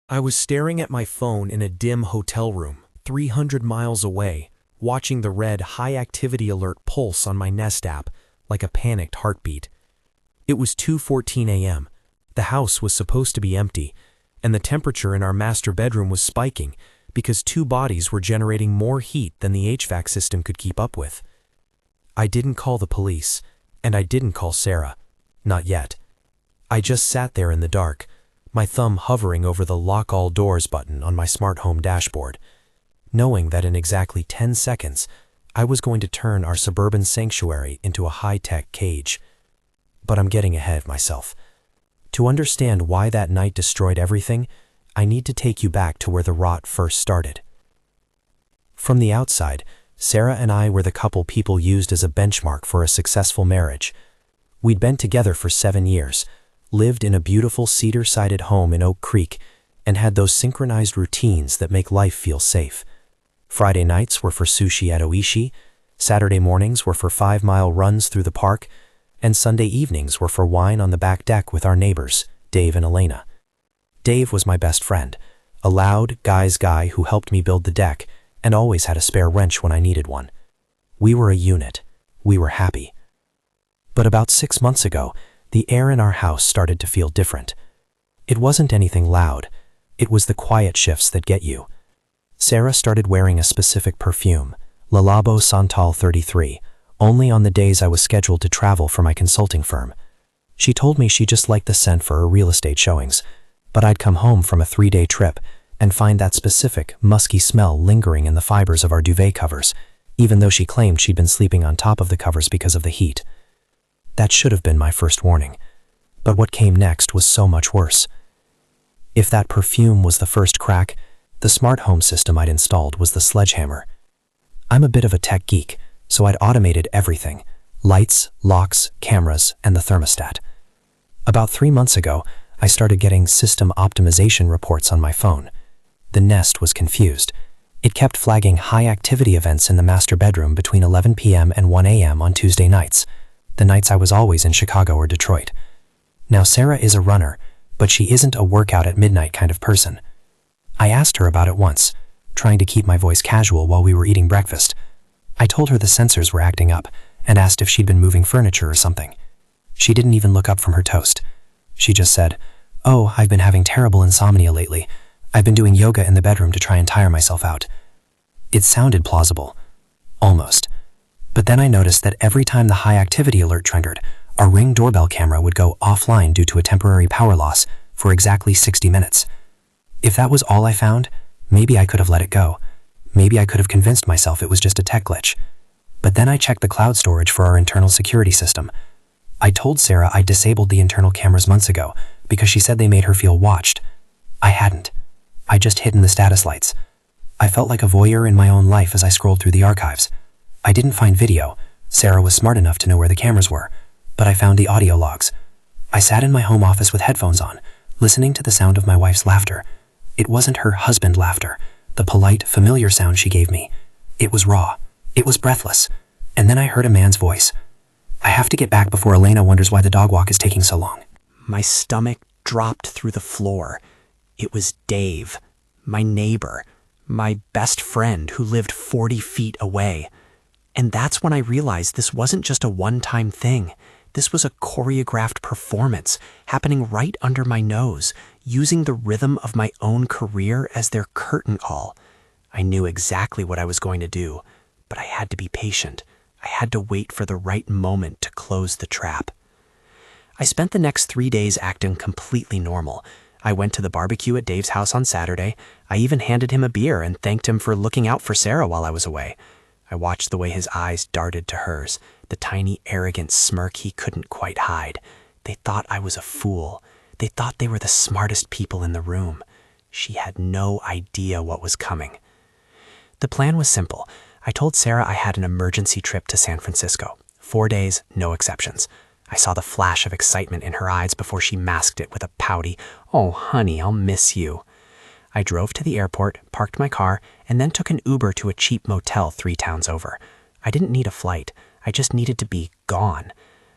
I was staring at my phone in a dim hotel room, 300 miles away, watching the red high-activity alert pulse on my Nest app like a panicked heartbeat. It was 2:14 a.m. The house was supposed to be empty, and the temperature in our master bedroom was spiking because two bodies were generating more heat than the HVAC system could keep up with. I didn't call the police, and I didn't call Sarah. Not yet. I just sat there in the dark, my thumb hovering over the lock all doors button on my smart home dashboard, knowing that in exactly 10 seconds, I was going to turn our suburban sanctuary into a high-tech cage. But I'm getting ahead of myself. To understand why that night destroyed everything, I need to take you back to where the rot first started. From the outside, Sarah and I were the couple people used as a benchmark for a successful marriage. We'd been together for 7 years, lived in a beautiful cedar-sided home in Oak Creek, and had those synchronized routines that make life feel safe. Friday nights were for sushi at Oishi, Saturday mornings were for 5-mile runs through the park, and Sunday evenings were for wine on the back deck with our neighbors, Dave and Elena. Dave was my best friend, a loud, guy's guy who helped me build the deck and always had a spare wrench when I needed one. We were a unit. We were happy. But about 6 months ago, the air in our house started to feel different. It wasn't anything loud. It was the quiet shifts that get you. Sarah started wearing a specific perfume, Le Labo Santal 33, only on the days I was scheduled to travel for my consulting firm. She told me she just liked the scent for her real estate showings, but I'd come home from a 3-day trip and find that specific, musky smell lingering in the fibers of our duvet covers, even though she claimed she'd been sleeping on top of the covers because of the heat. That should have been my first warning, but what came next was so much worse. If that perfume was the first crack, the smart home system I'd installed was the sledgehammer. I'm a bit of a tech geek, so I'd automated everything: lights, locks, cameras, and the thermostat. About 3 months ago, I started getting system optimization reports on my phone. The Nest was confused. It kept flagging high-activity events in the master bedroom between 11 p.m. and 1 a.m. on Tuesday nights, the nights I was always in Chicago or Detroit. Now, Sarah is a runner, but she isn't a workout at midnight kind of person. I asked her about it once, trying to keep my voice casual while we were eating breakfast. I told her the sensors were acting up and asked if she'd been moving furniture or something. She didn't even look up from her toast. She just said, "Oh, I've been having terrible insomnia lately. I've been doing yoga in the bedroom to try and tire myself out." It sounded plausible. Almost. But then I noticed that every time the high activity alert triggered, our Ring doorbell camera would go offline due to a temporary power loss for exactly 60 minutes. If that was all I found, maybe I could have let it go. Maybe I could have convinced myself it was just a tech glitch. But then I checked the cloud storage for our internal security system. I told Sarah I disabled the internal cameras months ago because she said they made her feel watched. I hadn't. I just hidden the status lights. I felt like a voyeur in my own life as I scrolled through the archives. I didn't find video. Sarah was smart enough to know where the cameras were, but I found the audio logs. I sat in my home office with headphones on, listening to the sound of my wife's laughter. It wasn't her husband laughter, the polite, familiar sound she gave me. It was raw. It was breathless. And then I heard a man's voice. "I have to get back before Elena wonders why the dog walk is taking so long." My stomach dropped through the floor. It was Dave, my neighbor, my best friend who lived 40 feet away. And that's when I realized this wasn't just a one-time thing. This was a choreographed performance happening right under my nose, using the rhythm of my own career as their curtain call. I knew exactly what I was going to do, but I had to be patient. I had to wait for the right moment to close the trap. I spent the next 3 days acting completely normal. I went to the barbecue at Dave's house on Saturday. I even handed him a beer and thanked him for looking out for Sarah while I was away. I watched the way his eyes darted to hers, the tiny, arrogant smirk he couldn't quite hide. They thought I was a fool. They thought they were the smartest people in the room. She had no idea what was coming. The plan was simple. I told Sarah I had an emergency trip to San Francisco. 4 days, no exceptions. I saw the flash of excitement in her eyes before she masked it with a pouty, "Oh, honey, I'll miss you." I drove to the airport, parked my car, and then took an Uber to a cheap motel 3 towns over. I didn't need a flight. I just needed to be gone.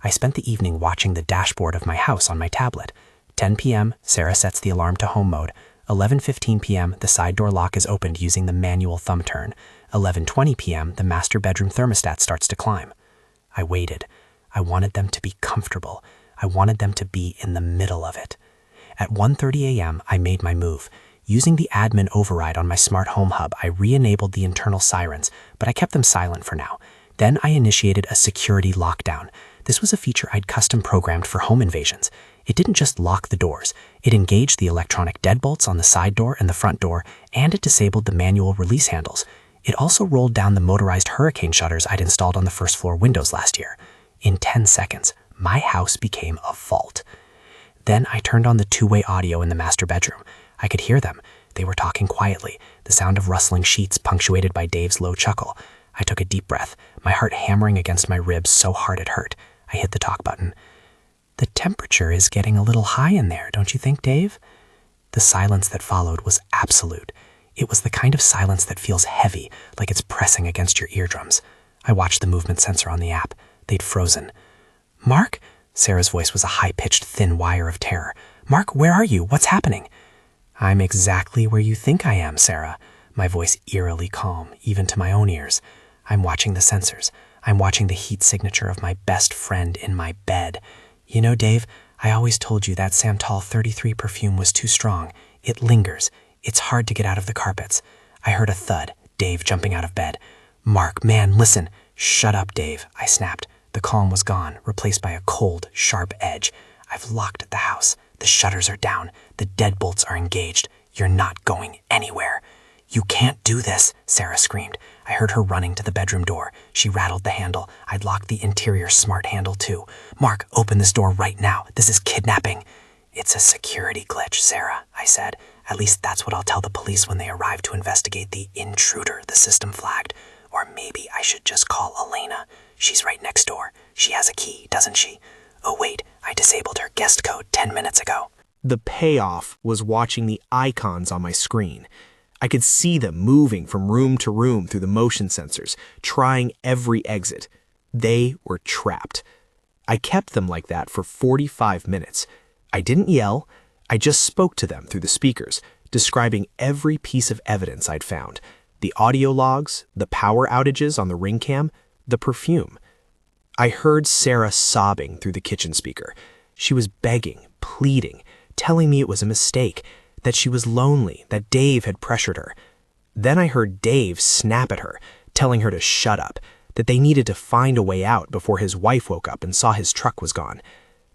I spent the evening watching the dashboard of my house on my tablet. 10 p.m., Sarah sets the alarm to home mode. 11:15 p.m., the side door lock is opened using the manual thumb turn. 11:20 p.m., the master bedroom thermostat starts to climb. I waited. I wanted them to be comfortable. I wanted them to be in the middle of it. At 1:30 a.m., I made my move. Using the admin override on my smart home hub, I re-enabled the internal sirens, but I kept them silent for now. Then I initiated a security lockdown. This was a feature I'd custom programmed for home invasions. It didn't just lock the doors. It engaged the electronic deadbolts on the side door and the front door, and it disabled the manual release handles. It also rolled down the motorized hurricane shutters I'd installed on the first floor windows last year. In 10 seconds, my house became a vault. Then I turned on the two-way audio in the master bedroom. I could hear them. They were talking quietly, the sound of rustling sheets punctuated by Dave's low chuckle. I took a deep breath, my heart hammering against my ribs so hard it hurt. I hit the talk button. "The temperature is getting a little high in there, don't you think, Dave?" The silence that followed was absolute. It was the kind of silence that feels heavy, like it's pressing against your eardrums. I watched the movement sensor on the app. They'd frozen. "Mark?" Sarah's voice was a high-pitched, thin wire of terror. "Mark, where are you? What's happening?" "I'm exactly where you think I am, Sarah." My voice eerily calm, even to my own ears. "I'm watching the sensors. I'm watching the heat signature of my best friend in my bed. You know, Dave, I always told you that Santal 33 perfume was too strong. It lingers. It's hard to get out of the carpets." I heard a thud, Dave jumping out of bed. "Mark, man, listen." "Shut up, Dave," I snapped. The calm was gone, replaced by a cold, sharp edge. "I've locked the house. The shutters are down. The deadbolts are engaged. You're not going anywhere." "You can't do this," Sarah screamed. I heard her running to the bedroom door. She rattled the handle. I'd locked the interior smart handle too. "Mark, open this door right now. This is kidnapping." "It's a security glitch, Sarah," I said. "At least that's what I'll tell the police when they arrive to investigate the intruder the system flagged. Or maybe I should just call Elena. She's right next door. She has a key, doesn't she? Oh wait, I disabled her guest code 10 minutes ago." The payoff was watching the icons on my screen. I could see them moving from room to room through the motion sensors, trying every exit. They were trapped. I kept them like that for 45 minutes. I didn't yell. I just spoke to them through the speakers, describing every piece of evidence I'd found. The audio logs, the power outages on the ring cam, the perfume. I heard Sarah sobbing through the kitchen speaker. She was begging, pleading, telling me it was a mistake, that she was lonely, that Dave had pressured her. Then I heard Dave snap at her, telling her to shut up, that they needed to find a way out before his wife woke up and saw his truck was gone.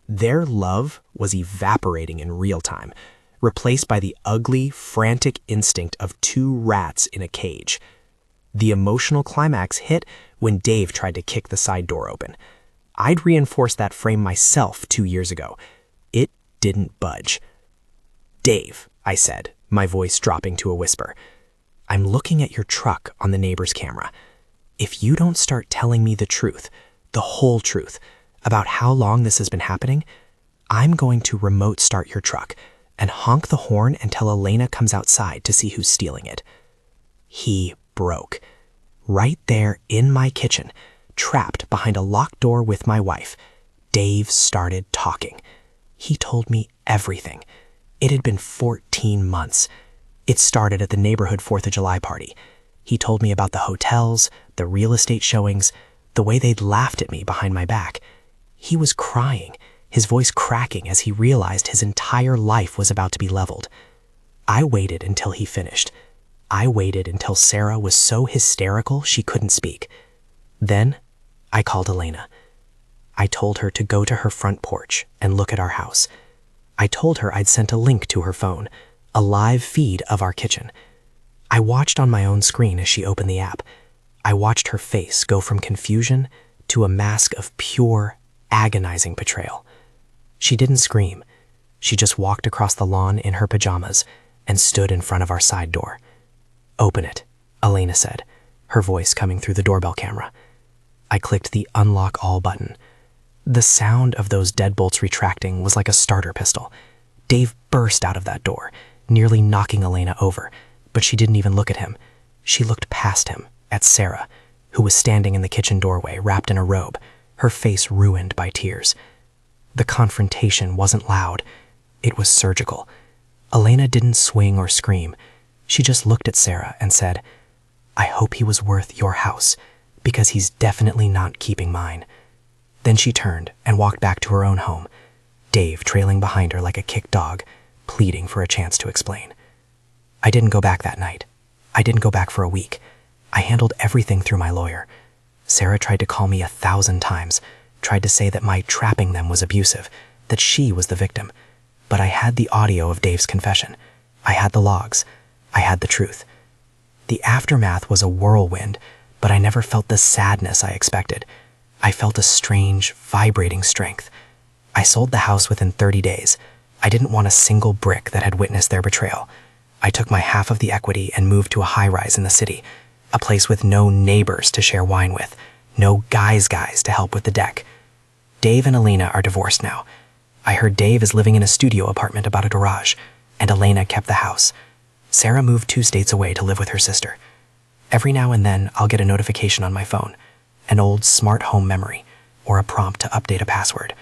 Their love was evaporating in real time, replaced by the ugly, frantic instinct of two rats in a cage. The emotional climax hit when Dave tried to kick the side door open. I'd reinforced that frame myself 2 years ago. It didn't budge. "Dave," I said, my voice dropping to a whisper, "I'm looking at your truck on the neighbor's camera. If you don't start telling me the truth, the whole truth, about how long this has been happening, I'm going to remote start your truck and honk the horn until Elena comes outside to see who's stealing it." He broke. Right there in my kitchen, trapped behind a locked door with my wife, Dave started talking. He told me everything. It had been 14 months. It started at the neighborhood 4th of July party. He told me about the hotels, the real estate showings, the way they'd laughed at me behind my back. He was crying, his voice cracking as he realized his entire life was about to be leveled. I waited until he finished. I waited until Sarah was so hysterical she couldn't speak. Then I called Elena. I told her to go to her front porch and look at our house. I told her I'd sent a link to her phone, a live feed of our kitchen. I watched on my own screen as she opened the app. I watched her face go from confusion to a mask of pure, agonizing betrayal. She didn't scream. She just walked across the lawn in her pajamas and stood in front of our side door. "Open it," Elena said, her voice coming through the doorbell camera. I clicked the unlock all button. The sound of those deadbolts retracting was like a starter pistol. Dave burst out of that door, nearly knocking Elena over, but she didn't even look at him. She looked past him, at Sarah, who was standing in the kitchen doorway wrapped in a robe, her face ruined by tears. The confrontation wasn't loud. It was surgical. Elena didn't swing or scream. She just looked at Sarah and said, "I hope he was worth your house, because he's definitely not keeping mine." Then she turned and walked back to her own home, Dave trailing behind her like a kicked dog, pleading for a chance to explain. I didn't go back that night. I didn't go back for a week. I handled everything through my lawyer. Sarah tried to call me 1,000 times, tried to say that my trapping them was abusive, that she was the victim. But I had the audio of Dave's confession. I had the logs. I had the truth. The aftermath was a whirlwind, but I never felt the sadness I expected. I felt a strange, vibrating strength. I sold the house within 30 days. I didn't want a single brick that had witnessed their betrayal. I took my half of the equity and moved to a high-rise in the city, a place with no neighbors to share wine with, no guys to help with the deck. Dave and Elena are divorced now. I heard Dave is living in a studio apartment about a garage, and Elena kept the house. Sarah moved 2 states away to live with her sister. Every now and then, I'll get a notification on my phone, an old smart home memory, or a prompt to update a password.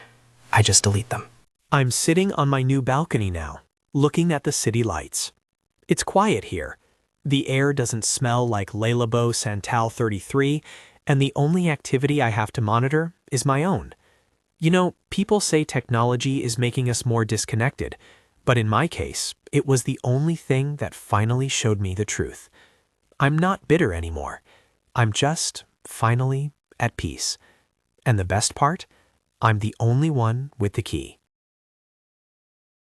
I just delete them. I'm sitting on my new balcony now, looking at the city lights. It's quiet here. The air doesn't smell like Le Labo Santal 33, and the only activity I have to monitor is my own. You know, people say technology is making us more disconnected, but in my case, it was the only thing that finally showed me the truth. I'm not bitter anymore. I'm just, finally, at peace. And the best part? I'm the only one with the key.